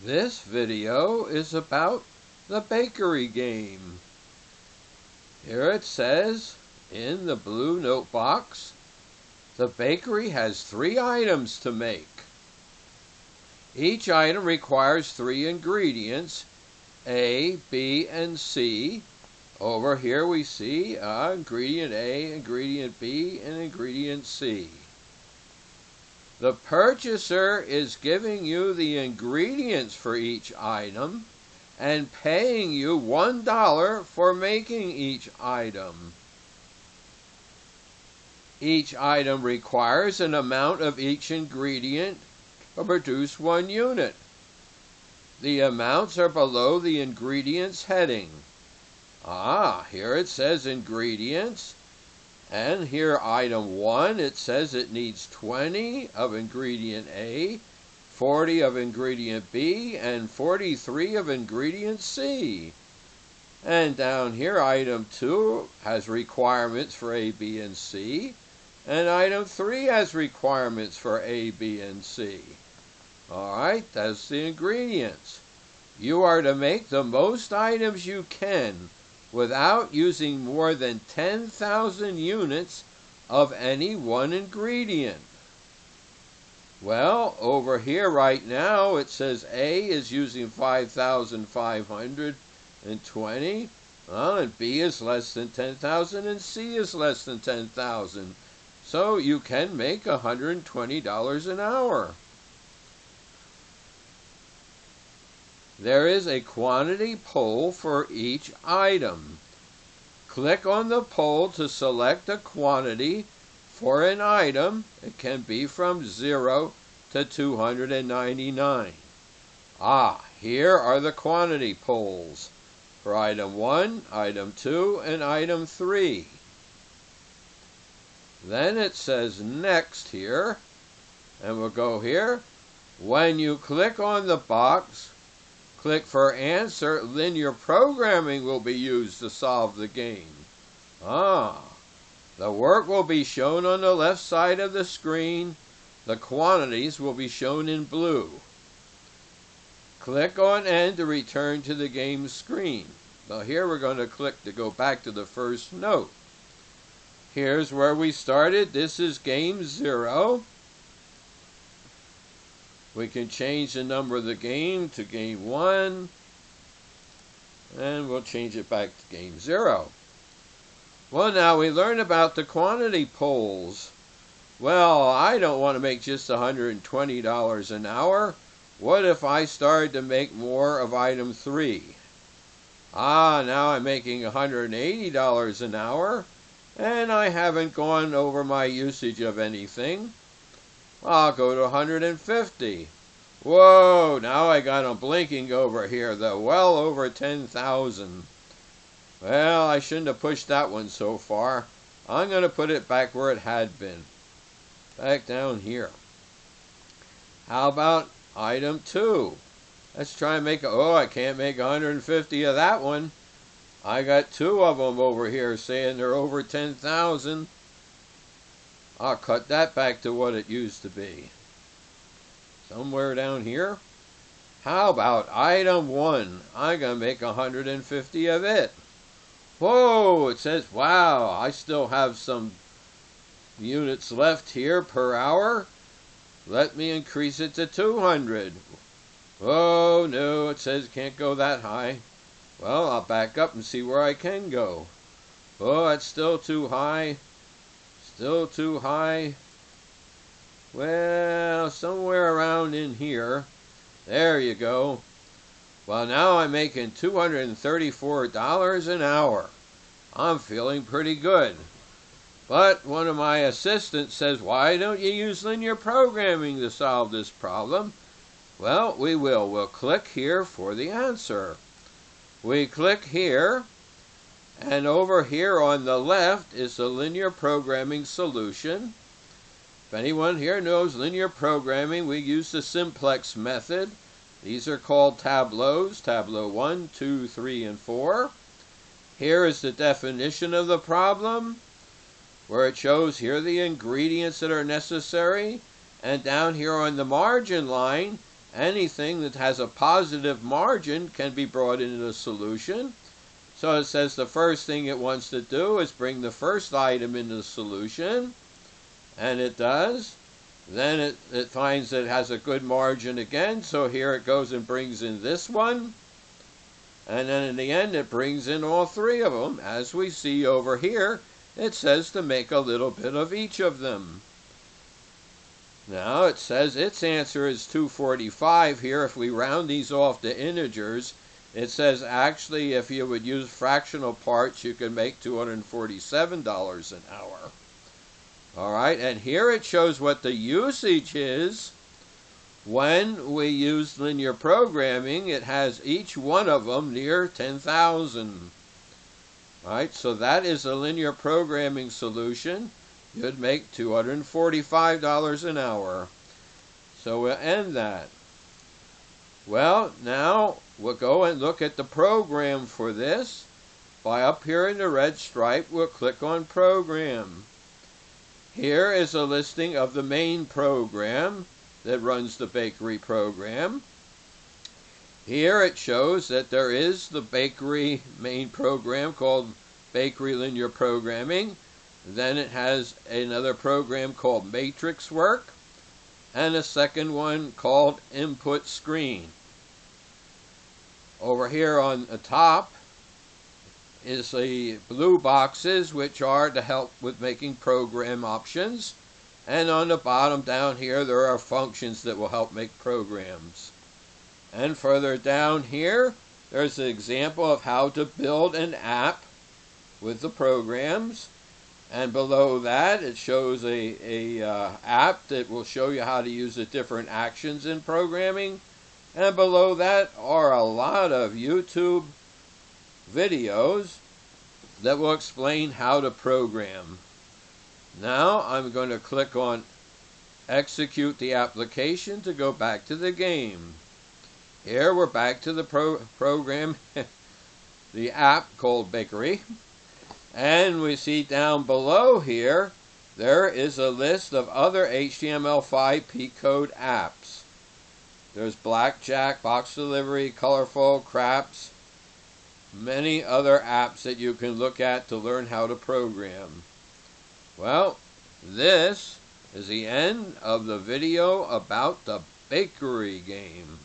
This video is about the bakery game. Here it says in the blue note box, the bakery has 3 items to make. Each item requires 3 ingredients, A, B, and C. Over here we see ingredient A, ingredient B, and ingredient C. The purchaser is giving you the ingredients for each item and paying you $1 for making each item. Each item requires an amount of each ingredient to produce 1 unit. The amounts are below the ingredients heading. Here it says ingredients. And here item 1, it says it needs 20 of ingredient A, 40 of ingredient B, and 43 of ingredient C. And down here item 2 has requirements for A, B, and C. And item 3 has requirements for A, B, and C. Alright, that's the ingredients. You are to make the most items you can without using more than 10,000 units of any one ingredient. Well, over here right now it says A is using 5,520, and B is less than 10,000, and C is less than 10,000. So you can make $120 an hour. There is a quantity poll for each item. Click on the poll to select a quantity for an item. It can be from 0 to 299. Here are the quantity polls for item 1, item 2, and item 3. Then it says next here, and we'll go here. When you click on the box, click for answer, linear programming will be used to solve the game. The work will be shown on the left side of the screen. The quantities will be shown in blue. Click on End to return to the game screen. Now here we're going to click to go back to the first note. Here's where we started. This is game 0. We can change the number of the game to game 1, and we'll change it back to game 0. Well, now we learn about the quantity polls. Well, I don't want to make just $120 an hour. What if I started to make more of item 3? Now I'm making $180 an hour, and I haven't gone over my usage of anything. I'll go to 150. Whoa, now I got them blinking over here, though, well over 10,000. Well, I shouldn't have pushed that one so far. I'm going to put it back where it had been. Back down here. How about item 2? Let's try and make I can't make 150 of that one. I got 2 of them over here saying they're over 10,000. I'll cut that back to what it used to be. Somewhere down here. How about item 1? I'm going to make 150 of it. Whoa, it says, wow, I still have some units left here per hour. Let me increase it to 200. Oh, no, it says can't go that high. Well, I'll back up and see where I can go. Oh, that's still too high. Still too high. Well, somewhere around in here. There you go. Well, now I'm making $234 an hour. I'm feeling pretty good. But one of my assistants says, why don't you use linear programming to solve this problem? Well, we will. We'll click here for the answer. We click here. And over here on the left is the linear programming solution. If anyone here knows linear programming, we use the simplex method. These are called tableaus, tableau 1, 2, 3, and 4. Here is the definition of the problem, where it shows here the ingredients that are necessary. And down here on the margin line, anything that has a positive margin can be brought into the solution. So it says the first thing it wants to do is bring the first item into the solution, and it does. Then it finds that it has a good margin again, so here it goes and brings in this one. And then in the end it brings in all three of them. As we see over here, it says to make a little bit of each of them. Now it says its answer is 245 here. If we round these off to integers, it says actually if you would use fractional parts, you can make $247 an hour. Alright, and here it shows what the usage is when we use linear programming. It has each one of them near 10,000. Alright, so that is a linear programming solution. You'd make $245 an hour. So we'll end that. Well, now we'll go and look at the program for this. By up here in the red stripe, we'll click on Program. Here is a listing of the main program that runs the bakery program. Here it shows that there is the bakery main program called Bakery Linear Programming. Then it has another program called Matrix Work, and a second one called Input Screen. Over here on the top is the blue boxes, which are to help with making program options. And on the bottom down here, there are functions that will help make programs. And further down here, there's an example of how to build an app with the programs. And below that, it shows a app that will show you how to use the different actions in programming. And below that are a lot of YouTube videos that will explain how to program. Now I'm going to click on Execute the application to go back to the game. Here we're back to the program, the app called Bakery. And we see down below here, there is a list of other Html5Pcode apps. There's Blackjack, Box Delivery, Colorful, Craps, many other apps that you can look at to learn how to program. Well, this is the end of the video about the bakery game.